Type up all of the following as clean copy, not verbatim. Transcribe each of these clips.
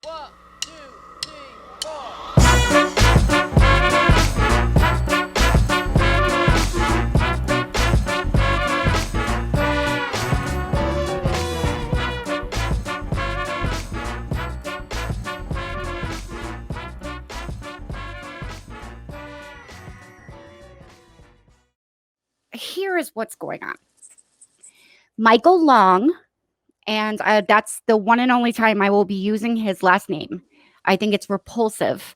1, 2, 3, 4. Here is what's going on. Michael Long, and that's the one and only time I will be using his last name. I think it's repulsive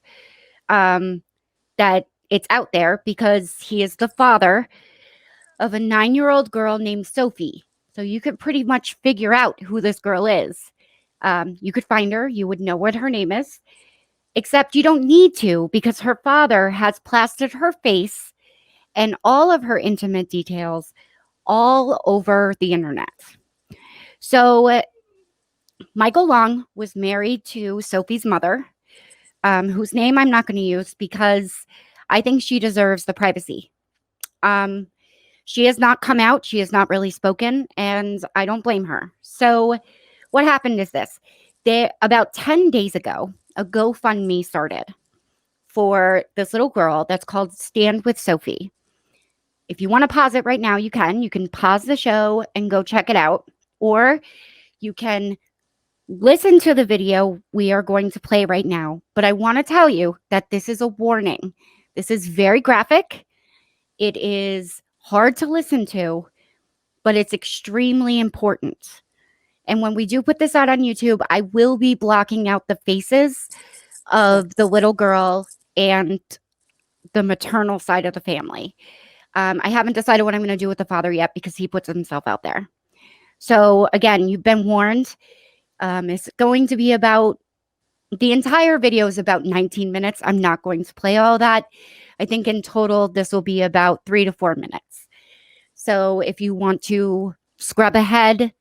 that it's out there because he is the father of a 9-year-old girl named Sophie. So you could pretty much figure out who this girl is. You could find her. You would know what her name is. Except you don't need to because her father has plastered her face and all of her intimate details all over the internet. So Michael Long was married to Sophie's mother, whose name I'm not going to use because I think she deserves the privacy. She has not come out. She has not really spoken, and I don't blame her. So what happened is this. About 10 days ago, a GoFundMe started for this little girl that's called Stand With Sophie. If you want to pause it right now, you can. You can pause the show and go check it out. Or you can listen to the video we are going to play right now. But I want to tell you that this is a warning. This is very graphic. It is hard to listen to, but it's extremely important. And when we do put this out on YouTube, I will be blocking out the faces of the little girl and the maternal side of the family. I haven't decided what I'm going to do with the father yet because he puts himself out there. So again, you've been warned. It's going to be about, the entire video is about 19 minutes. I'm not going to play all that. I think in total, this will be about 3 to 4 minutes. So if you want to scrub ahead,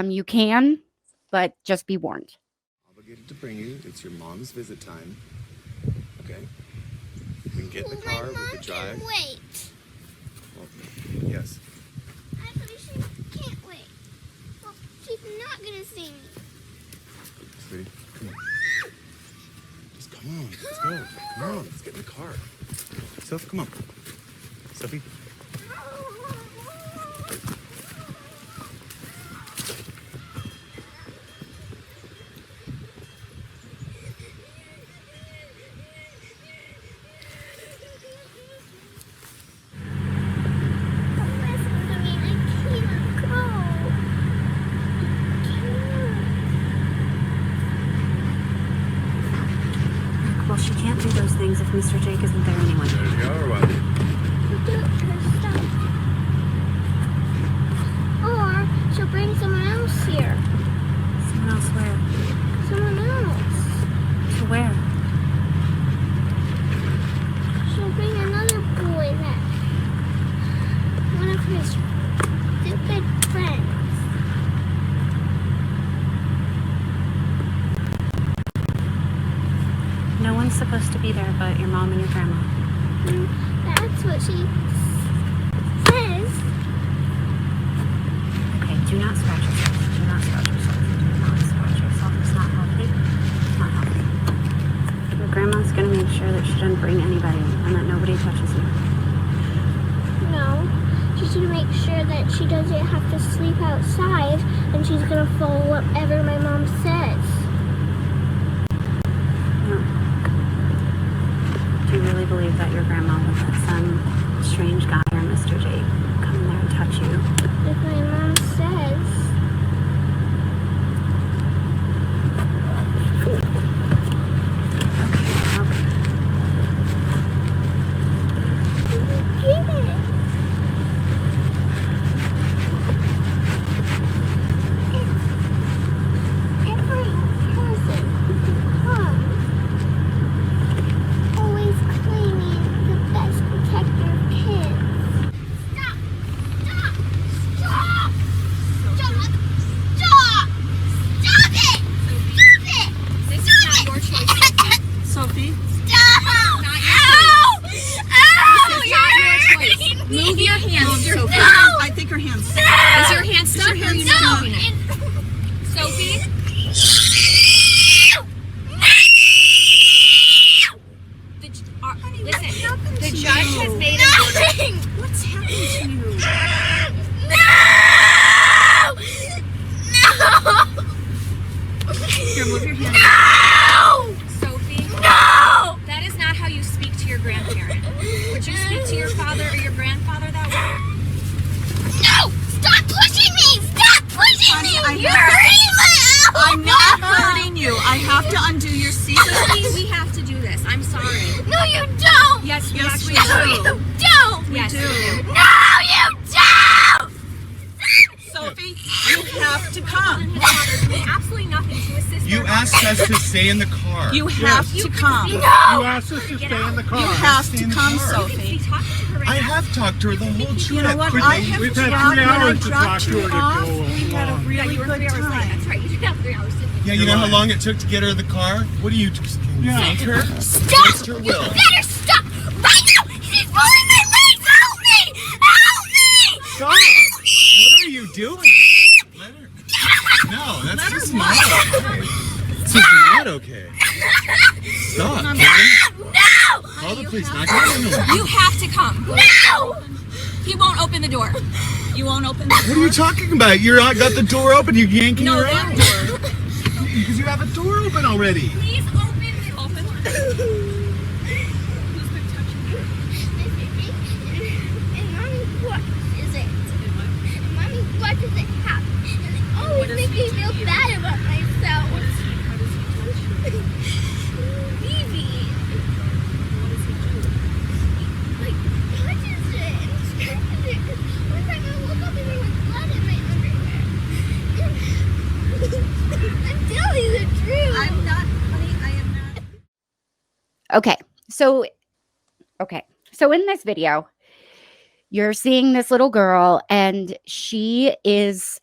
you can, but just be warned. Obligated to bring you. It's your mom's visit time. Okay. We can get in the car. We can drive. Wait. Well, yes. Actually, she can't wait. Well, she's not gonna see me. Sweetie, come on. Just come on. Let's go. Come on. Let's get in the car. Sophie, come on. Sophie. Well, she can't do those things if Mr. Jake isn't there anyway. There you go, or what? Or she'll bring someone else here. Someone else where? Someone else. To where? She'll bring another boy that one of his stupid friends. No one's supposed to be there but your mom and your grandma. That's what she says. Okay, do not scratch yourself. Do not scratch yourself. Do not scratch yourself. It's not healthy. It's not healthy. Your grandma's gonna make sure that she doesn't bring anybody and that nobody touches you. No, she's gonna make sure that she doesn't have to sleep outside, and she's gonna follow whatever my mom says. No. Do you really believe that your grandma would let some strange guy or Mr. Jake come in there and touch you? If my mom says. It's No! Sophie? No! That is not how you speak to your grandparent. Would you speak to your father or your grandfather that way? No! Stop pushing me! Stop pushing me! Honey, You're hurting my elbow! I'm not hurting you. I have to undo your seat. Sophie, we have to do this. I'm sorry. No, you don't! Yes, we Yes, we actually do. You don't! Yes, do. we do. No, you don't! Sophie, you have to come. His father doing absolutely nothing to assist You their asked us to stay in the car. You have to come. You No! asked us to stay in the car. You have Stay to in the come, car. You can Sophie. be talking to her right I now. have talked to her the whole trip. You know what? Could I they- have We've had dropped- 3 when I hours to dropped talk to you her to off, go we had a along. Yeah, really you were good 3 hours late. time. That's right. You didn't have 3 hours. Didn't you? Yeah, you know how long it took to get her in the car? What do you Yeah. thank her? Stop! Against her You will. better stop! Right now! She's pulling my legs! Help me! Help me! Stop! What are you doing? Let her. No, that's just not okay. This is not okay. Stop. Karen. No! Call the police. Not going anywhere. You have to come. No! He won't open the door. You won't open the What are door? you talking about? You're got the door open. You're yanking No, her that out. door. Because you have a door open already. Please open the open. And mommy, what is it? And mommy, what does it have? And it always makes me feel bad about myself. Phoebe. Like, touches it and scratches it. One time I woke up and there was blood in my underwear. I'm telling you the truth. I'm not, honey, I am not. Okay. So in this video, you're seeing this little girl and she is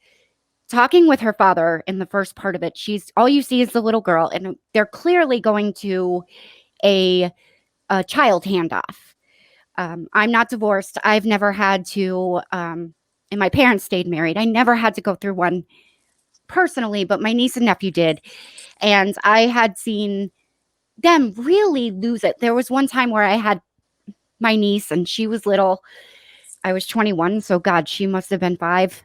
talking with her father in the first part of it. All you see is the little girl and they're clearly going to a child handoff. I'm not divorced. I've never had to, and my parents stayed married. I never had to go through one personally, but my niece and nephew did. And I had seen them really lose it. There was one time where I had my niece and she was little. I was 21, so God, she must have been 5.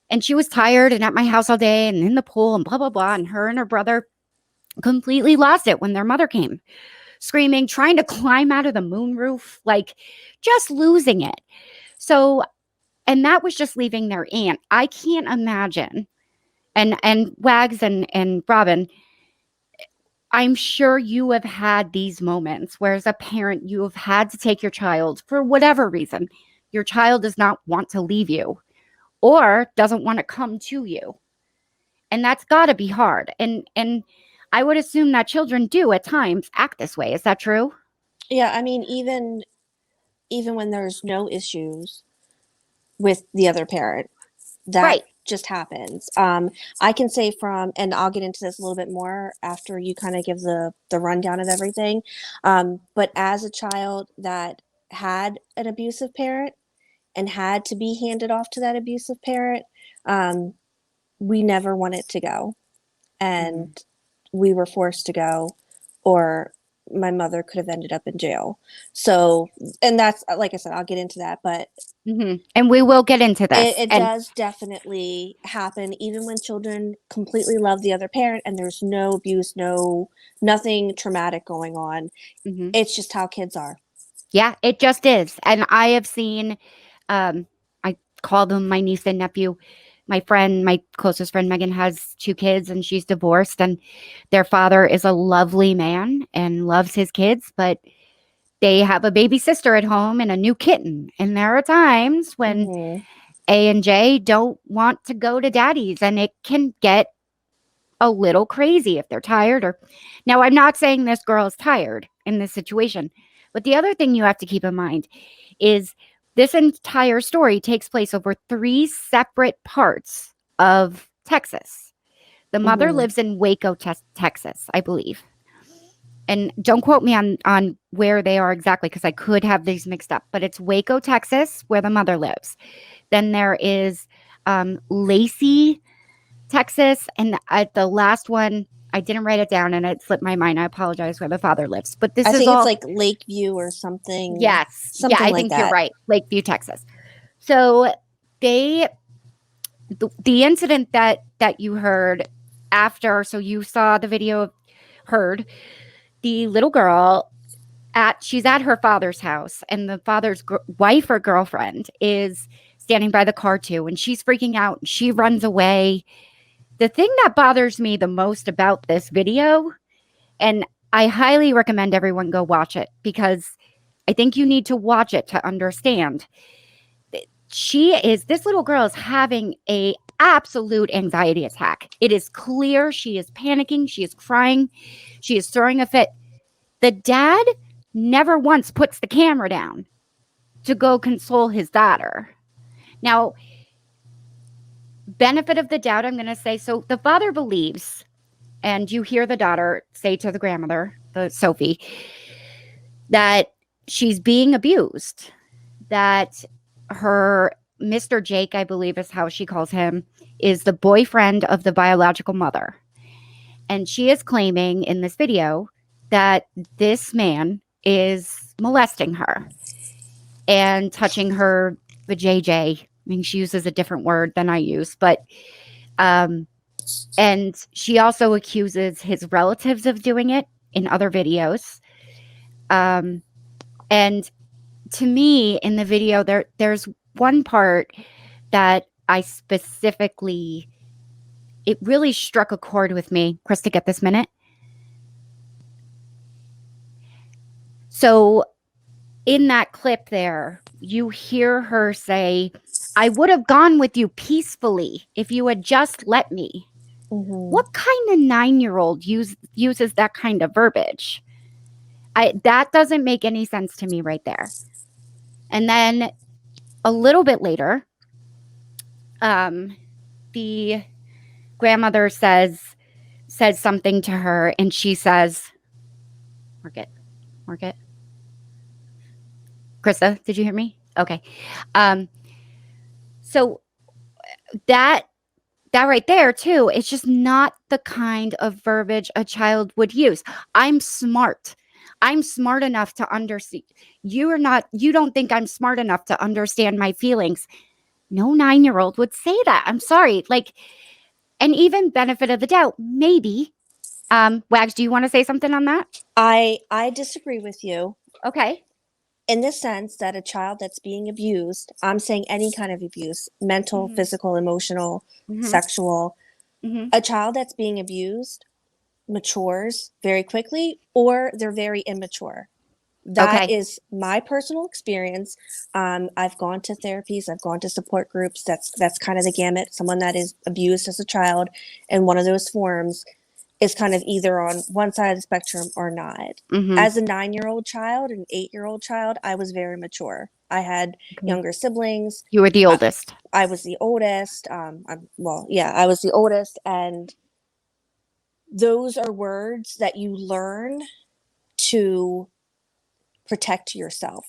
And she was tired and at my house all day and in the pool and blah, blah, blah. And her and her brother completely lost it when their mother came, screaming, trying to climb out of the moonroof, like just losing it. So, and that was just leaving their aunt. I can't imagine. And Wags and Robin, I'm sure you have had these moments where as a parent, you have had to take your child for whatever reason. Your child does not want to leave you or doesn't want to come to you. And that's got to be hard. And I would assume that children do at times act this way. Is that true? Yeah, I mean, even when there's no issues with the other parent, that Right. just happens. I can say and I'll get into this a little bit more after you kind of give the rundown of everything. But as a child that had an abusive parent and had to be handed off to that abusive parent, we never wanted to go. And we were forced to go, or my mother could have ended up in jail. So, and that's, like I said, I'll get into that, but And we will get into this. it And does definitely happen, even when children completely love the other parent and there's no abuse, nothing traumatic going on. Mhm. It's just how kids are. Yeah, it just is. And I have seen, I call them my niece and nephew. My closest friend, Megan, has 2 kids and she's divorced and their father is a lovely man and loves his kids, but they have a baby sister at home and a new kitten. And there are times when Mhm. A and J don't want to go to daddy's and it can get a little crazy if they're tired now I'm not saying this girl is tired in this situation, but the other thing you have to keep in mind is this entire story takes place over 3 separate parts of Texas. The mother Mhm. lives in Waco, Texas, I believe. And don't quote me on where they are exactly because I could have these mixed up, but it's Waco, Texas, where the mother lives. Then there is Lacey, Texas, and the last one, I didn't write it down and it slipped my mind. I apologize, where the father lives. But this I is think all it's like Lakeview or something. yes, something yeah, I like think you're that. right, Lakeview, Texas. So the incident that you heard after, so you saw the video, heard the little girl she's at her father's house, and the father's wife or girlfriend is standing by the car too, and she's freaking out and she runs away. The thing that bothers me the most about this video, and I highly recommend everyone go watch it because I think you need to watch it to understand. This little girl is having a absolute anxiety attack. It is clear she is panicking. She is crying. She is throwing a fit. The dad never once puts the camera down to go console his daughter. Now, benefit of the doubt, I'm going to say, so the father believes, and you hear the daughter say to the grandmother, Sophie, that she's being abused, that her Mr. Jake, I believe is how she calls him, is the boyfriend of the biological mother. And she is claiming in this video that this man is molesting her and touching her vajayjay. I mean, she uses a different word than I use, but and she also accuses his relatives of doing it in other videos. And to me, in the video, there's one part that I specifically, it really struck a chord with me. Krista, get this minute. So in that clip there, you hear her say, I would have gone with you peacefully if you had just let me. Mm-hmm. What kind of 9-year-old uses that kind of verbiage? That doesn't make any sense to me right there. And then a little bit later, the grandmother says something to her, and she says, mark it. Krista, did you hear me? Okay. So that right there too, it's just not the kind of verbiage a child would use. I'm smart enough to understand. You don't think I'm smart enough to understand my feelings. No 9-year-old would say that. I'm sorry. Like, and even benefit of the doubt, maybe. Wags, do you want to say something on that? I disagree with you. Okay. In the sense that a child that's being abused, I'm saying any kind of abuse, mental, physical, emotional, sexual, a child that's being abused matures very quickly, or they're very immature. That is my personal experience. I've gone to therapies, I've gone to support groups. That's kind of the gamut. Someone that is abused as a child in one of those forms is kind of either on one side of the spectrum or not. As a 9-year-old child, an 8-year-old child, I was very mature. I had younger siblings. You were the oldest. I was the oldest. I was the oldest. And those are words that you learn to protect yourself.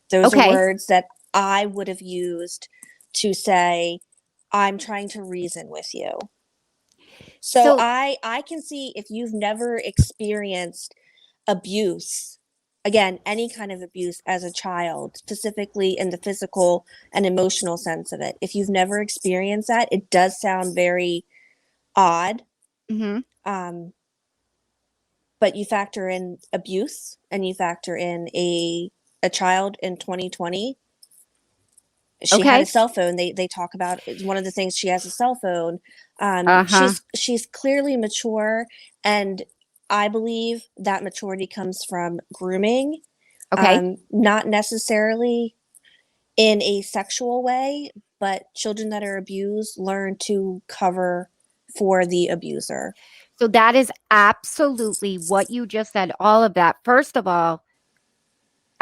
Those are words that I would have used to say, I'm trying to reason with you. So I can see if you've never experienced abuse, again, any kind of abuse as a child, specifically in the physical and emotional sense of it. If you've never experienced that, it does sound very odd. But you factor in abuse and you factor in a child in 2020. She had a cell phone. They talk about one of the things, she has a cell phone. She's clearly mature, and I believe that maturity comes from grooming. Not necessarily in a sexual way, but children that are abused learn to cover for the abuser. So that is absolutely what you just said. All of that. First of all,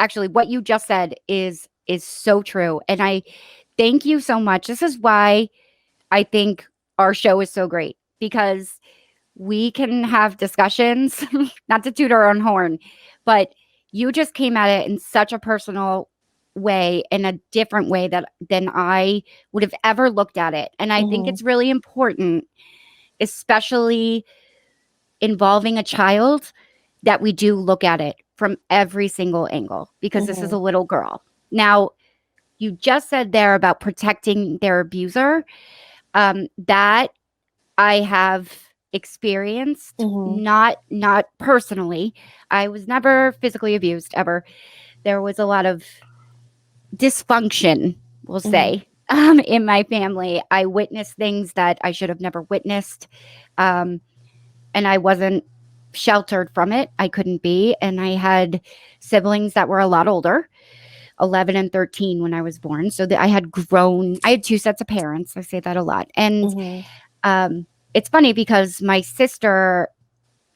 actually, what you just said is so true. And I thank you so much. This is why I think our show is so great, because we can have discussions, not to toot our own horn, but you just came at it in such a personal way, in a different way than I would have ever looked at it. And I think it's really important, especially involving a child, that we do look at it from every single angle, because this is a little girl. Now, you just said there about protecting their abuser. That I have experienced, Mhm. not personally. I was never physically abused ever. There was a lot of dysfunction, we'll say, in my family. I witnessed things that I should have never witnessed. And I wasn't sheltered from it. I couldn't be. And I had siblings that were a lot older, 11 and 13 when I was born. So that I had two sets of parents. I say that a lot. And it's funny because my sister,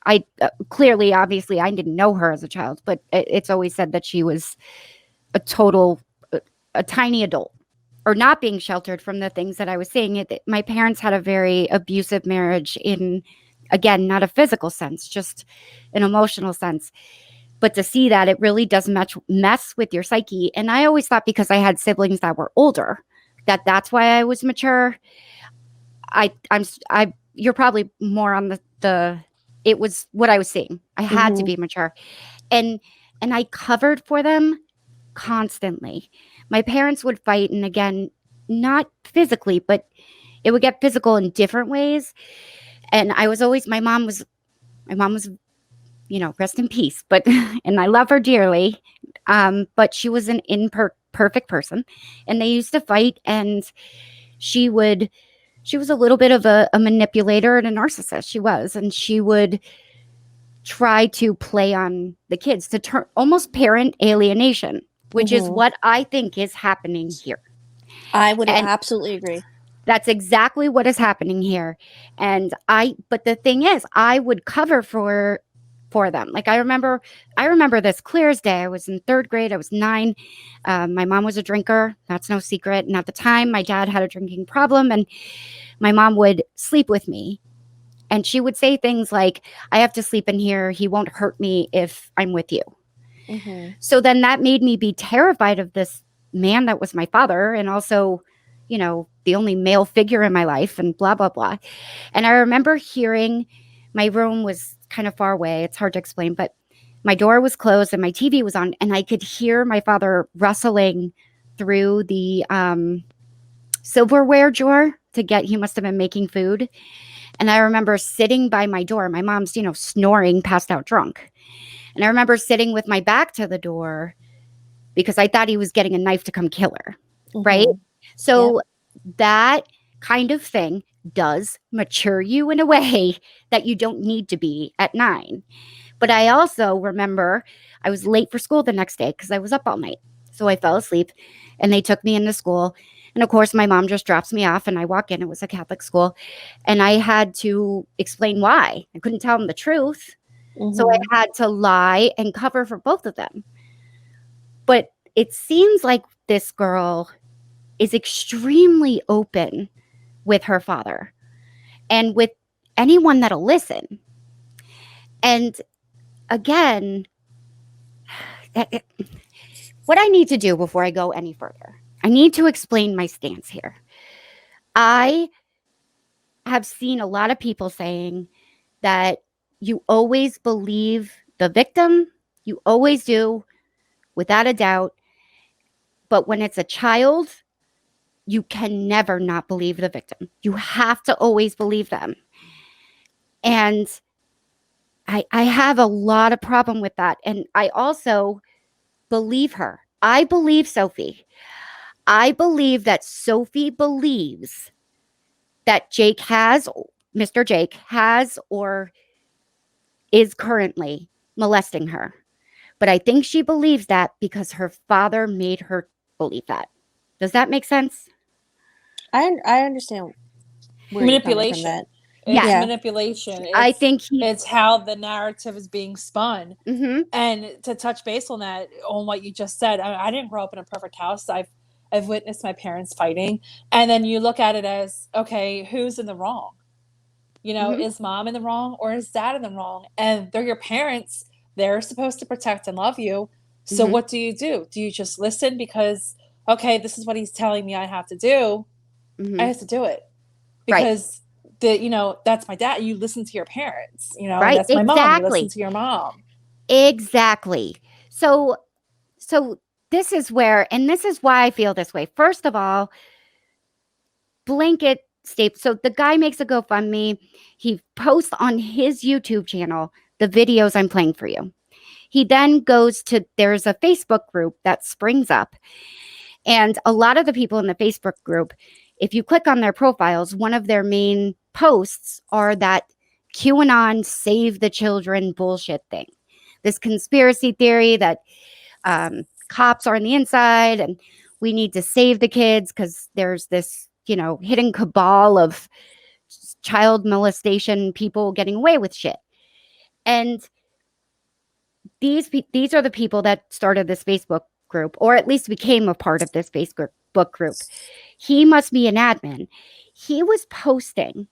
I clearly, obviously, I didn't know her as a child, but it's always said that she was a tiny adult, or not being sheltered from the things that I was seeing. My parents had a very abusive marriage in, again, not a physical sense, just an emotional sense. But to see that, it really does mess with your psyche. And I always thought because I had siblings that were older, that's why I was mature. You're probably more on it was what I was seeing. I had to be mature. And I covered for them constantly. My parents would fight, and again, not physically, but it would get physical in different ways. And I was always, my mom was, rest in peace, but, and I love her dearly. But she was an imperfect person, and they used to fight, and she was a little bit of a manipulator and a narcissist. She was, and she would try to play on the kids to turn almost parent alienation, which is what I think is happening here. I would absolutely agree. That's exactly what is happening here. But the thing is, I would cover for them. Like I remember this clear as day. I was in 3rd grade. I was 9. My mom was a drinker. That's no secret. And at the time, my dad had a drinking problem, and my mom would sleep with me. And she would say things like, I have to sleep in here. He won't hurt me if I'm with you. So then that made me be terrified of this man that was my father, and also, the only male figure in my life, and blah, blah, blah. And I remember hearing, my room was kind of far away. It's hard to explain, but my door was closed and my TV was on, and I could hear my father rustling through the silverware drawer he must have been making food. And I remember sitting by my door. My mom's, snoring, passed out drunk. And I remember sitting with my back to the door because I thought he was getting a knife to come kill her. Right? So that kind of thing does mature you in a way that you don't need to be at 9. But I also remember I was late for school the next day because I was up all night. So I fell asleep, and they took me into school. And of course, my mom just drops me off, and I walk in. It was a Catholic school. And I had to explain why. I couldn't tell them the truth. So I had to lie and cover for both of them. But it seems like this girl is extremely open with her father and with anyone that'll listen. And again, what I need to do before I go any further, I need to explain my stance here. I have seen a lot of people saying that you always believe the victim. You always do, without a doubt. But when it's a child, you can never not believe the victim. You have to always believe them. And I have a lot of problem with that. And I also believe her. I believe Sophie. I believe that Sophie believes that Mr. Jake has or is currently molesting her. But I think she believes that because her father made her believe that. Does that make sense? I understand where Manipulation. You're coming from that. It's manipulation. I think it's how the narrative is being spun. And to touch base on that, on what you just said, I didn't grow up in a perfect house. I've witnessed my parents fighting, and then you look at it as, okay, who's in the wrong? Is mom in the wrong or is dad in the wrong? And they're your parents. They're supposed to protect and love you. So what do? Do you just listen because, okay, this is what he's telling me I have to do. I have to do it because that's my dad. You listen to your parents, right? That's my mom. You listen to your mom. Exactly. So this is why I feel this way. First of all, blanket So the guy makes a GoFundMe. He posts on his YouTube channel the videos I'm playing for you. He then goes to, there's a Facebook group that springs up. And a lot of the people in the Facebook group, if you click on their profiles, one of their main posts are that QAnon save the children bullshit thing. This conspiracy theory that cops are on the inside and we need to save the kids because there's this, hidden cabal of child molestation people getting away with shit. And these are the people that started this Facebook group, or at least became a part of this Facebook group. He must be an admin. He was posting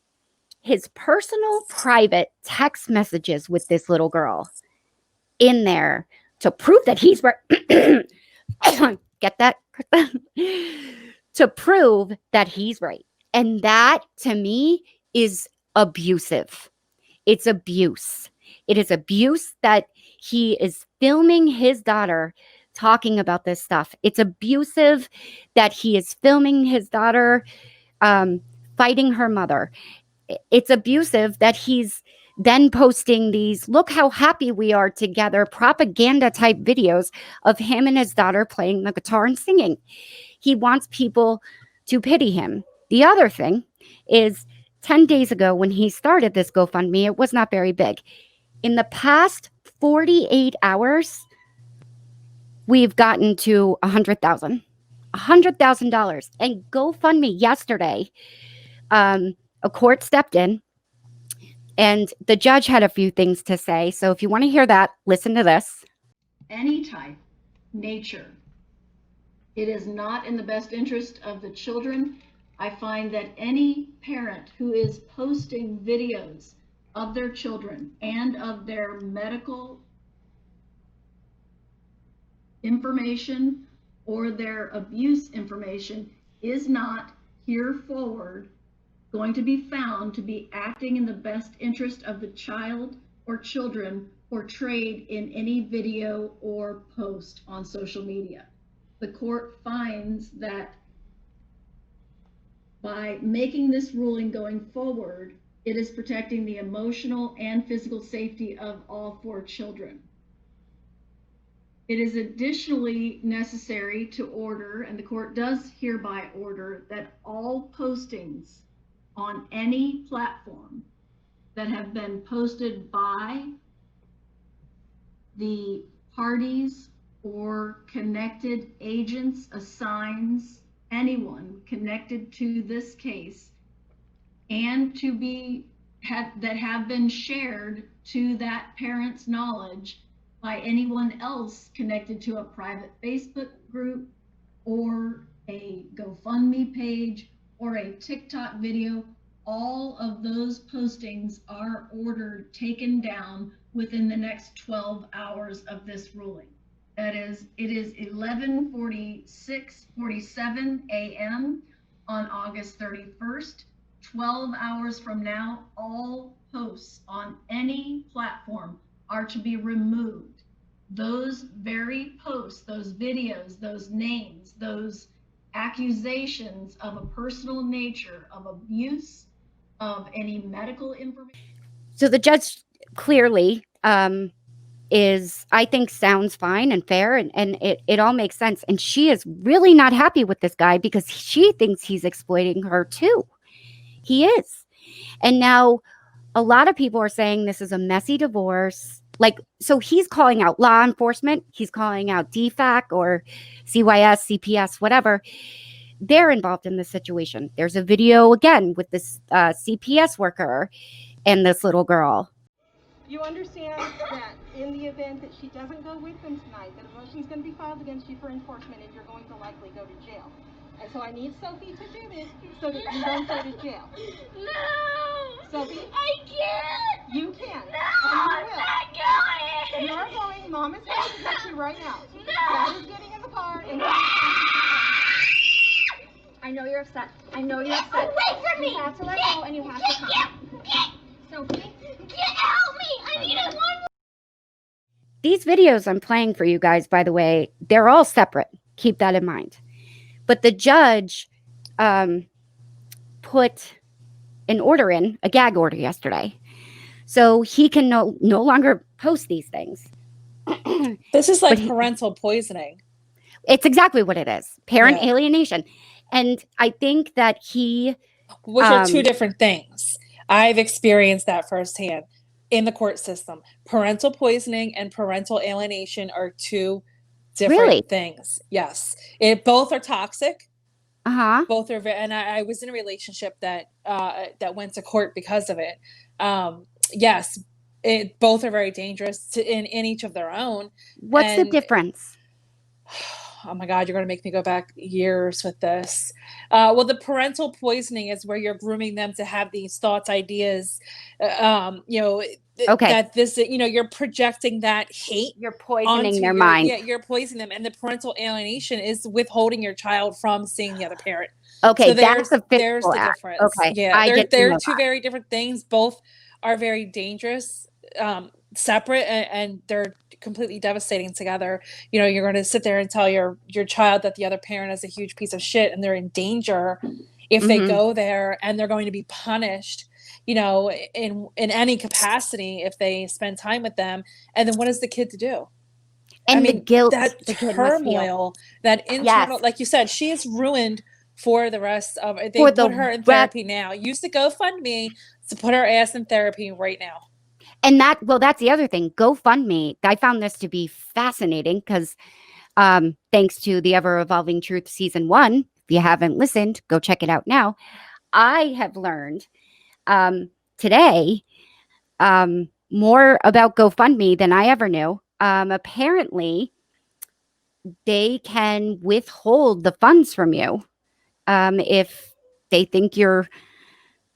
his personal private text messages with this little girl in there to prove that he's right. Get that? To prove that he's right. And that, to me, is abusive. It's abuse. It is abuse that he is filming his daughter talking about this stuff. It's abusive that he is filming his daughter fighting her mother. It's abusive that he's then posting these, look how happy we are together, propaganda type videos of him and his daughter playing the guitar and singing. He wants people to pity him. The other thing is 10 days ago when he started this GoFundMe, it was not very big. In the past 48 hours, we've gotten to $100,000. And GoFundMe yesterday, a court stepped in and the judge had a few things to say. So if you want to hear that, listen to this. Any type, nature. It is not in the best interest of the children. I find that any parent who is posting videos of their children and of their medical information or their abuse information is not hereforward going to be found to be acting in the best interest of the child or children portrayed in any video or post on social media. The court finds that by making this ruling going forward, it is protecting the emotional and physical safety of all 4 children. It is additionally necessary to order, and the court does hereby order, that all postings on any platform that have been posted by the parties or connected agents, assigns, anyone connected to this case, and to be that have been shared to that parent's knowledge by anyone else connected to a private Facebook group or a GoFundMe page or a TikTok video, all of those postings are ordered taken down within the next 12 hours of this ruling. That is, it is 11:47 a.m. on August 31st. 12 hours from now, all posts on any platform are to be removed. Those very posts, those videos, those names, those accusations of a personal nature, of abuse, of any medical information. So the judge clearly I think sounds fine and fair, and it all makes sense. And she is really not happy with this guy because she thinks he's exploiting her too. He is. And now a lot of people are saying this is a messy divorce. So he's calling out law enforcement. He's calling out DFAC or CYS, CPS, whatever. They're involved in this situation. There's a video again with this CPS worker and this little girl. You understand that in the event that she doesn't go with them tonight, that a motion's going to be filed against you for enforcement and you're going to likely go to jail. And so I need Sophie to do this so that you don't go to jail. No! Sophie? I can't! You can. No! I'm not going! You are going. Mom is going to get you right now. No! Dad is getting in the car and I know you're upset. I know you're upset. Away from me! You have to let go and you have to come. Sophie? Help me! I need a one. These videos I'm playing for you guys, by the way, they're all separate. Keep that in mind. But the judge put an order in, a gag order yesterday. So he can no longer post these things. This is like parental poisoning. It's exactly what it is. Parent alienation. And I think that which are two different things. I've experienced that firsthand in the court system. Parental poisoning and parental alienation are two different things. Yes. Both are toxic. Both are and I was in a relationship that went to court because of it. Yes, both are very dangerous in each of their own. What's the difference? Oh my God, you're going to make me go back years with this. Well, the parental poisoning is where you're grooming them to have these thoughts, ideas, that this, you're projecting that hate. You're poisoning their mind. Yeah, you're poisoning them. And the parental alienation is withholding your child from seeing the other parent. Okay, so there's the difference. Okay, yeah, they're two very different things. Both are very dangerous, separate, and they're completely devastating together. You're going to sit there and tell your child that the other parent is a huge piece of shit and they're in danger if they go there, and they're going to be punished, in any capacity if they spend time with them. And then what is the kid to do? And the guilt, that turmoil, that internal, like you said, she is ruined for the rest of it. They put her in therapy now. Use the GoFundMe to put her ass in therapy right now. And that's the other thing. GoFundMe, I found this to be fascinating because thanks to the Ever Evolving Truth Season 1, if you haven't listened, go check it out now. I have learned today more about GoFundMe than I ever knew. Apparently, they can withhold the funds from you if they think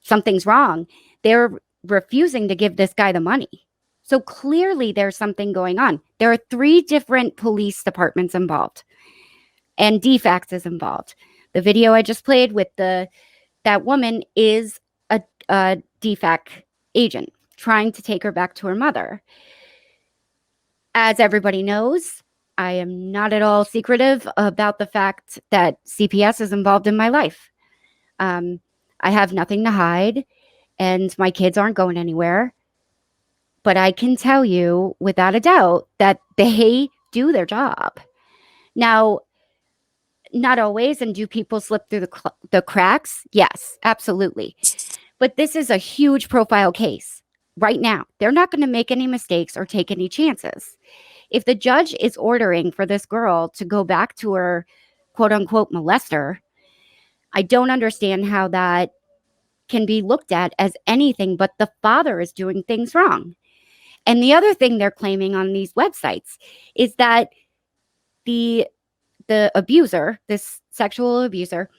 something's wrong. They're refusing to give this guy the money. So clearly there's something going on. There are 3 different police departments involved, and DFAX is involved. The video I just played with that woman is a DFAC agent trying to take her back to her mother. As everybody knows, I am not at all secretive about the fact that CPS is involved in my life. I have nothing to hide. And my kids aren't going anywhere. But I can tell you without a doubt that they do their job. Now, not always. And do people slip through the cracks? Yes, absolutely. But this is a huge profile case right now. They're not going to make any mistakes or take any chances. If the judge is ordering for this girl to go back to her quote unquote molester, I don't understand how that can be looked at as anything but the father is doing things wrong. And the other thing they're claiming on these websites is that the abuser, this sexual abuser,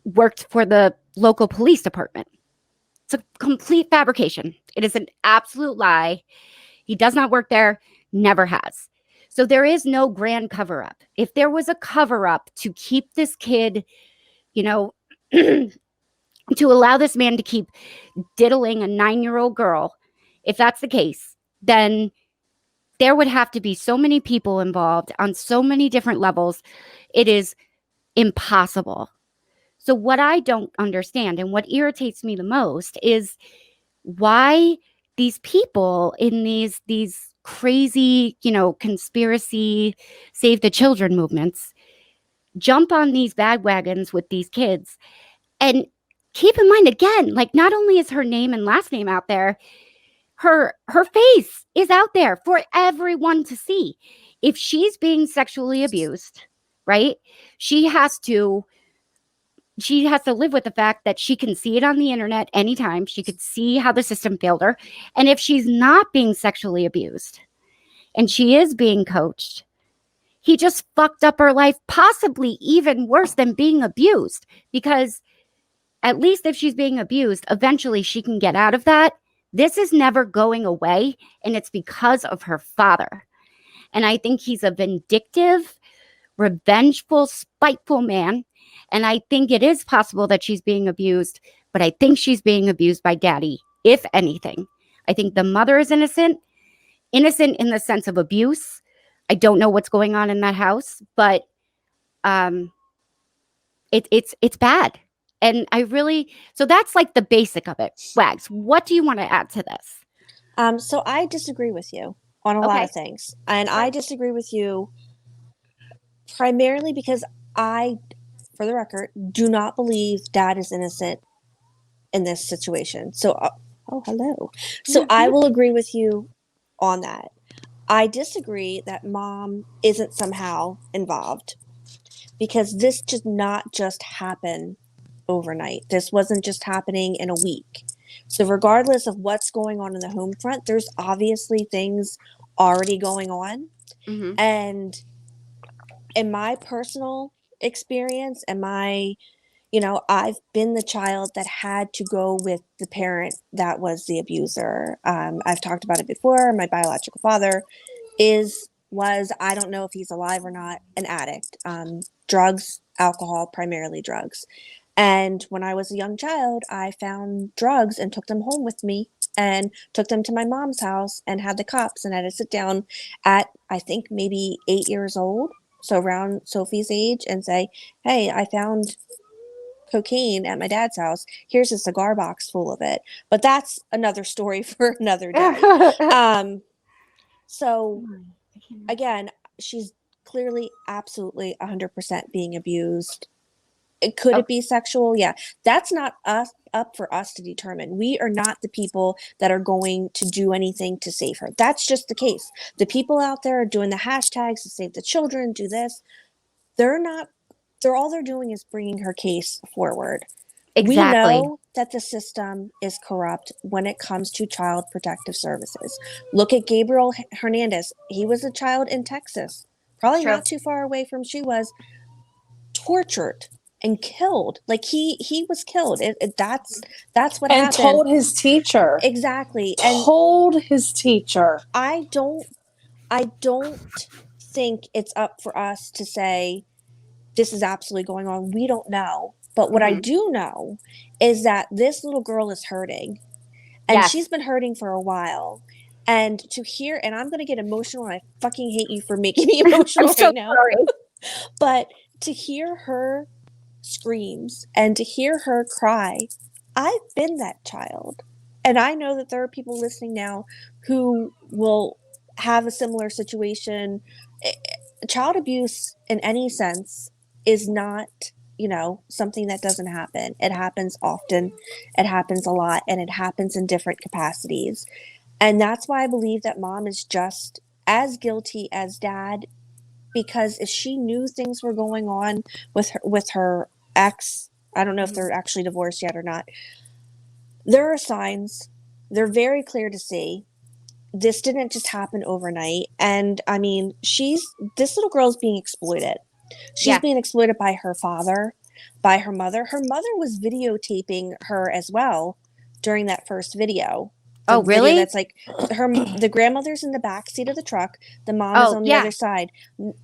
worked for the local police department. It's a complete fabrication. It is an absolute lie. He does not work there, never has. So there is no grand cover-up. If there was a cover-up to keep this kid, to allow this man to keep diddling a 9-year-old girl, if that's the case, then there would have to be so many people involved on so many different levels. It is impossible. So what I don't understand and what irritates me the most is why these people in these crazy, conspiracy save the children movements jump on these bandwagons with these kids. And keep in mind, again, like, not only is her name and last name out there, her face is out there for everyone to see. If she's being sexually abused, right, she has to live with the fact that she can see it on the internet anytime. She could see how the system failed her. And if she's not being sexually abused and she is being coached, he just fucked up her life, possibly even worse than being abused, because at least if she's being abused, eventually she can get out of that. This is never going away, and it's because of her father. And I think he's a vindictive, revengeful, spiteful man. And I think it is possible that she's being abused, but I think she's being abused by daddy, if anything. I think the mother is innocent in the sense of abuse. I don't know what's going on in that house, but it's bad. And so that's like the basic of it. Wags, what do you want to add to this? So I disagree with you on a lot of things. And I disagree with you primarily because I, for the record, do not believe dad is innocent in this situation. So, hello. So I will agree with you on that. I disagree that mom isn't somehow involved because this did not just happen overnight. This wasn't just happening in a week. So regardless of what's going on in the home front, there's obviously things already going on. Mm-hmm. And in my personal experience, I've been the child that had to go with the parent that was the abuser. I've talked about it before. My biological father I don't know if he's alive or not, an addict. Drugs, alcohol, primarily drugs. And when I was a young child, I found drugs and took them home with me and took them to my mom's house and had the cops and I had to sit down at, I think, maybe 8 years old. So around Sophie's age and say, hey, I found cocaine at my dad's house. Here's a cigar box full of it. But that's another story for another day. So again, she's clearly absolutely 100% being abused. Could it be sexual? Yeah. That's not up for us to determine. We are not the people that are going to do anything to save her. That's just the case. The people out there are doing the hashtags to save the children, do this. All they're doing is bringing her case forward. Exactly. We know that the system is corrupt when it comes to child protective services. Look at Gabriel Hernandez. He was a child in Texas, probably not too far away from she was, tortured and killed. Like he was killed. That's what happened. And told his teacher. Exactly. Told his teacher. I don't think it's up for us to say this is absolutely going on. We don't know. But what I do know is that this little girl is hurting. And she's been hurting for a while. And to hear, and I'm going to get emotional, and I fucking hate you for making me emotional right now. Sorry. But to hear her screams and to hear her cry, I've been that child. And I know that there are people listening now who will have a similar situation. Child abuse in any sense is not, something that doesn't happen. It happens often, it happens a lot, and it happens in different capacities. And that's why I believe that mom is just as guilty as dad, because if she knew things were going on with her ex, I don't know if they're actually divorced yet or not. There are signs. They're very clear to see. This didn't just happen overnight. And I mean, this little girl's being exploited. She's being exploited by her father, by her mother. Her mother was videotaping her as well during that first video. Oh, really? That's like the grandmother's in the back seat of the truck. The mom is on the other side.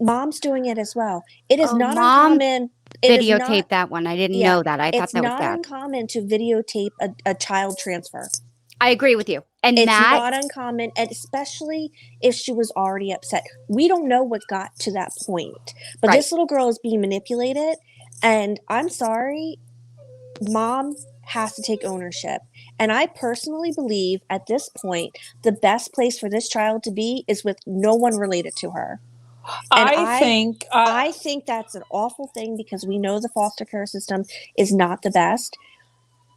Mom's doing it as well. It is not uncommon. Videotape that one. I didn't know that. I thought that was bad. It's not uncommon to videotape a child transfer. I agree with you. And it's not uncommon, and especially if she was already upset. We don't know what got to that point. But this little girl is being manipulated, and I'm sorry, mom has to take ownership. And I personally believe at this point, the best place for this child to be is with no one related to her. And I think that's an awful thing because we know the foster care system is not the best,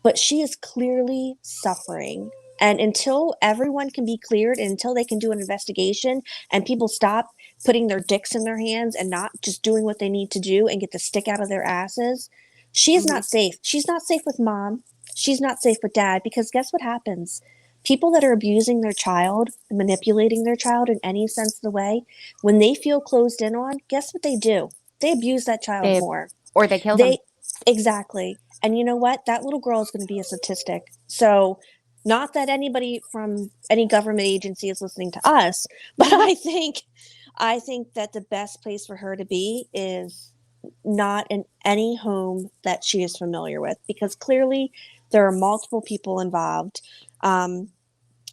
but she is clearly suffering. And until everyone can be cleared, and until they can do an investigation and people stop putting their dicks in their hands and not just doing what they need to do and get the stick out of their asses, she's not safe. She's not safe with mom. She's not safe with dad, because guess what happens? People that are abusing their child, manipulating their child in any sense of the way, when they feel closed in on, guess what they do? They abuse that child more. Or they kill them. Exactly. And you know what? That little girl is going to be a statistic. So not that anybody from any government agency is listening to us, but I think that the best place for her to be is not in any home that she is familiar with, because clearly there are multiple people involved. And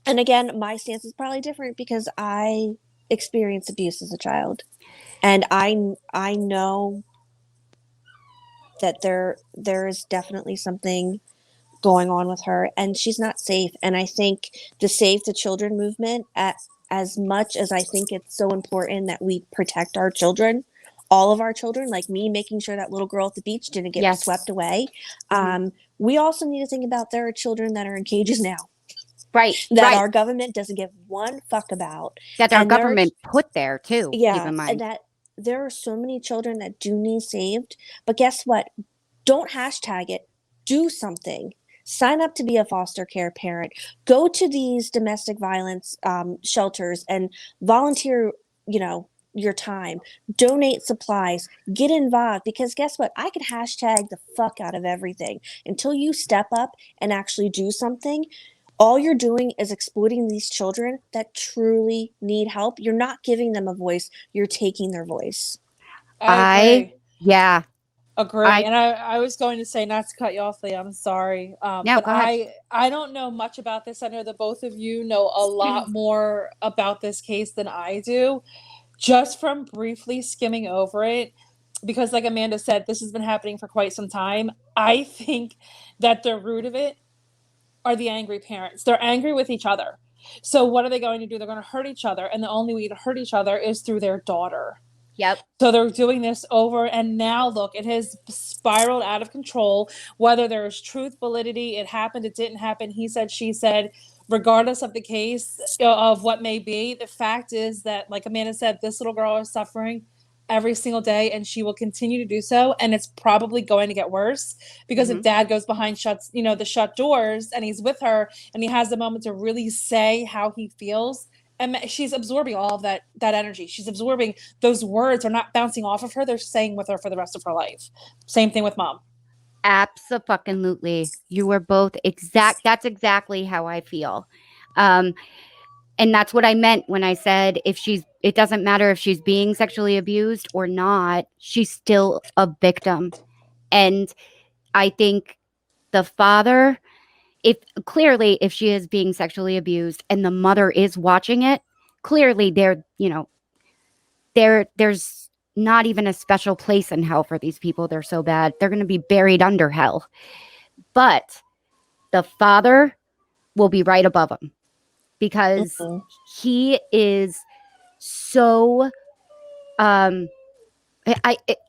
again, my stance is probably different because I experienced abuse as a child, and I know that there is definitely something going on with her, and she's not safe. And I think the Save the Children movement, as much as I think it's so important that we protect our children, all of our children, like me making sure that little girl at the beach didn't get swept away, we also need to think about there are children that are in cages now. Right. That our government doesn't give one fuck about. That our government put there too. Yeah. Keep in mind. And that there are so many children that do need saved. But guess what? Don't hashtag it. Do something. Sign up to be a foster care parent. Go to these domestic violence shelters and volunteer, your time. Donate supplies. Get involved. Because guess what? I could hashtag the fuck out of everything. Until you step up and actually do something, all you're doing is exploiting these children that truly need help. You're not giving them a voice. You're taking their voice. I agree. I And I was going to say, not to cut you off, Leah, I'm sorry. No, but go ahead. I don't know much about this. I know that both of you know a lot more about this case than I do, just from briefly skimming over it. Because like Amanda said, this has been happening for quite some time. I think that the root of it are the angry parents. They're angry with each other. So what are they going to do? They're going to hurt each other. And the only way to hurt each other is through their daughter. Yep. So they're doing this over, and now look, it has spiraled out of control. Whether there's truth, validity, it happened, it didn't happen, he said, she said, regardless of the case, of what may be, the fact is that, like Amanda said, this little girl is suffering every single day, and she will continue to do so. And it's probably going to get worse because if dad goes behind the shut doors and he's with her and he has the moment to really say how he feels, and she's absorbing all of that energy. She's absorbing those words are not bouncing off of her. They're staying with her for the rest of her life. Same thing with mom. Abso-fucking-lutely. You were both that's exactly how I feel. And that's what I meant when I said it doesn't matter if she's being sexually abused or not, she's still a victim. And I think the father, if she is being sexually abused and the mother is watching it, clearly there's not even a special place in hell for these people. They're so bad. They're going to be buried under hell. But the father will be right above him because he is so I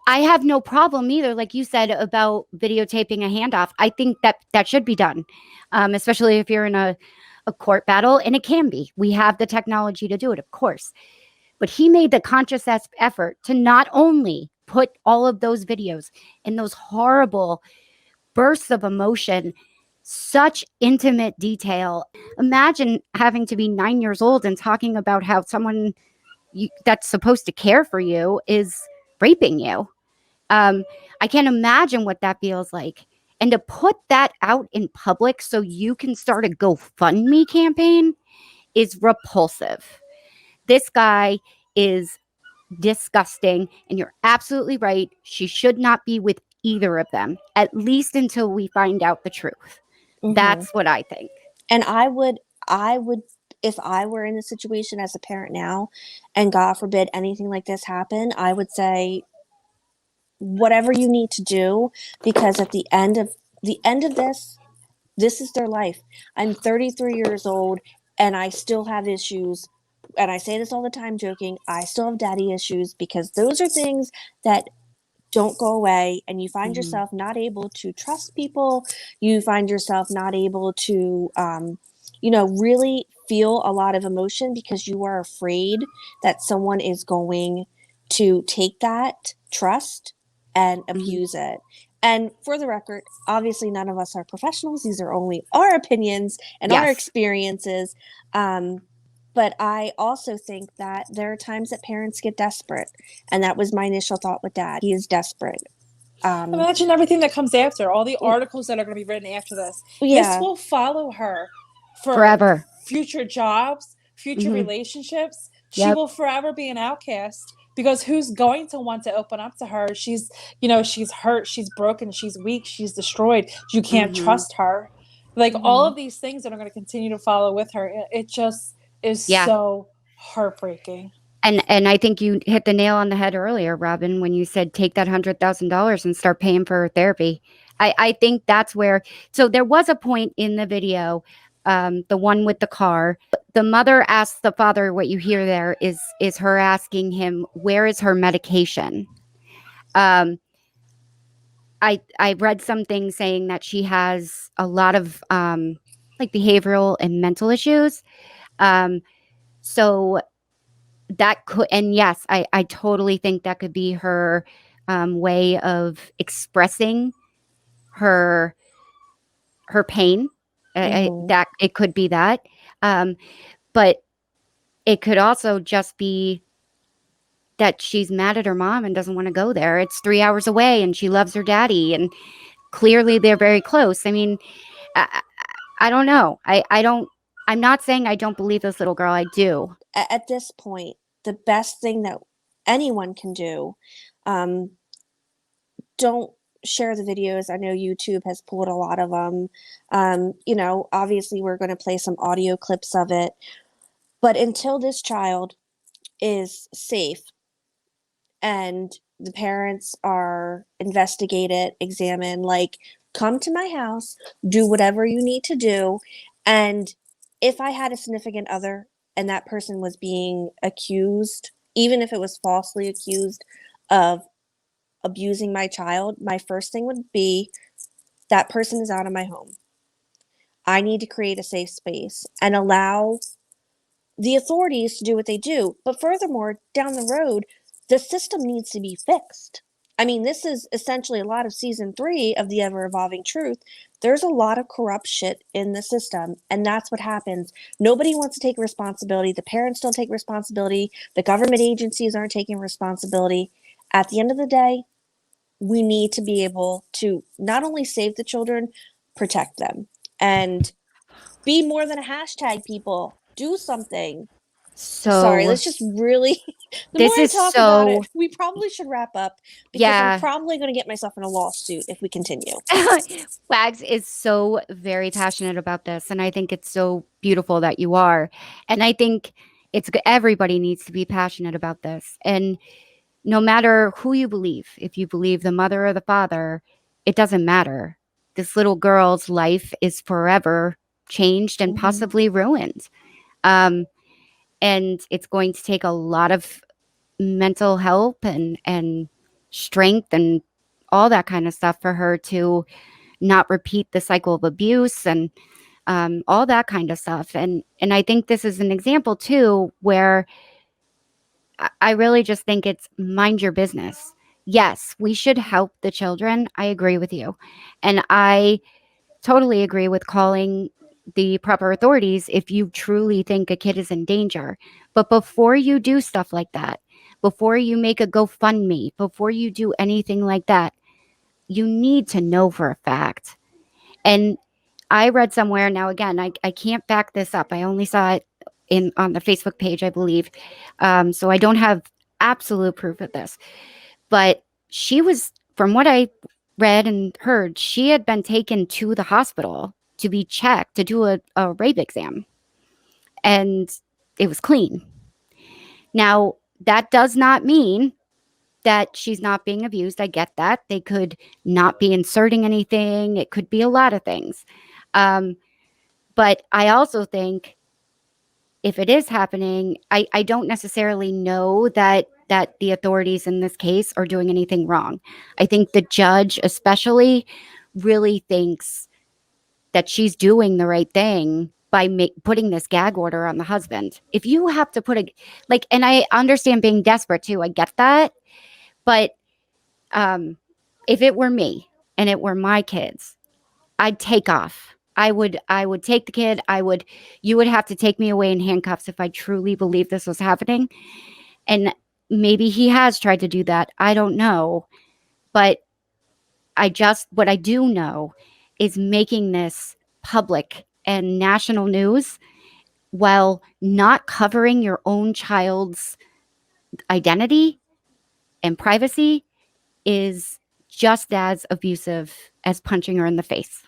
have no problem either, like you said, about videotaping a handoff. I think that should be done, especially if you're in a court battle, and it can be. We have the technology to do it, of course. But he made the conscious effort to not only put all of those videos and those horrible bursts of emotion, such intimate detail. Imagine having to be 9 years old and talking about how someone that's supposed to care for you is raping you. I can't imagine what that feels like. And to put that out in public so you can start a GoFundMe campaign is repulsive. This guy is disgusting, and you're absolutely right. She should not be with either of them, at least until we find out the truth. That's what I think. And I would, if I were in the situation as a parent now, and God forbid anything like this happen, I would say, whatever you need to do, because at the end of this is their life. I'm 33 years old and I still have issues. And I say this all the time joking, I still have daddy issues, because those are things that don't go away, and you find yourself not able to trust people. You find yourself not able to, really feel a lot of emotion because you are afraid that someone is going to take that trust and abuse it. And for the record, obviously none of us are professionals. These are only our opinions and our experiences. But I also think that there are times that parents get desperate. And that was my initial thought with Dad. He is desperate. Imagine everything that comes after, all the articles that are going to be written after this. This will follow her forever. Future jobs, future relationships. She will forever be an outcast, because who's going to want to open up to her? She's hurt, she's broken, she's weak, she's destroyed. You can't trust her. Like all of these things that are going to continue to follow with her. It just is so heartbreaking. And I think you hit the nail on the head earlier, Robin, when you said take that $100,000 and start paying for therapy. I think that's where. So there was a point in the video, the one with the car. The mother asks the father. What you hear there is her asking him, "Where is her medication?" I read something saying that she has a lot of like behavioral and mental issues. So that could, and yes, I totally think that could be her way of expressing her pain. That it could be that, but it could also just be that she's mad at her mom and doesn't want to go there. It's 3 hours away, and she loves her daddy, and clearly they're very close. I mean, I don't know. I don't. I'm not saying I don't believe this little girl. I do. At this point, the best thing that anyone can do, don't share the videos. I know YouTube has pulled a lot of them. Obviously we're going to play some audio clips of it, but until this child is safe and the parents are investigated, examined, like, come to my house, do whatever you need to do. And if I had a significant other and that person was being accused, even if it was falsely accused of abusing my child, my first thing would be that person is out of my home. I need to create a safe space and allow the authorities to do what they do. But furthermore, down the road, the system needs to be fixed. I mean, this is essentially a lot of season 3 of the ever evolving truth. There's a lot of corrupt shit in the system, and that's what happens. Nobody wants to take responsibility. The parents don't take responsibility. The government agencies aren't taking responsibility. At the end of the day, we need to be able to not only save the children, protect them, and be more than a hashtag, people. Do something. So sorry, let's just really the This more I is talk about so- it, we probably should wrap up because Yeah. I'm probably going to get myself in a lawsuit if we continue. Wags is so very passionate about this, and I think it's so beautiful that you are. And I think everybody needs to be passionate about this. And no matter who you believe, if you believe the mother or the father, it doesn't matter. This little girl's life is forever changed and possibly ruined. And it's going to take a lot of mental help and strength and all that kind of stuff for her to not repeat the cycle of abuse and all that kind of stuff. And I think this is an example too, where I really just think it's mind your business. Yes, we should help the children. I agree with you. And I totally agree with calling the proper authorities if you truly think a kid is in danger. But before you do stuff like that, before you make a GoFundMe, before you do anything like that, you need to know for a fact. And I read somewhere, now again, I can't back this up. I only saw it on the Facebook page, I believe. So I don't have absolute proof of this. But she was, from what I read and heard, she had been taken to the hospital to be checked, to do a rape exam. And it was clean. Now, that does not mean that she's not being abused. I get that. They could not be inserting anything. It could be a lot of things. But I also think if it is happening, I don't necessarily know that the authorities in this case are doing anything wrong. I think the judge especially really thinks that she's doing the right thing by putting this gag order on the husband. If you have to put and I understand being desperate too, I get that. But if it were me and it were my kids, I'd take off. I would take the kid. You would have to take me away in handcuffs if I truly believed this was happening. And maybe he has tried to do that. I don't know. But what I do know is making this public and national news while not covering your own child's identity and privacy is just as abusive as punching her in the face.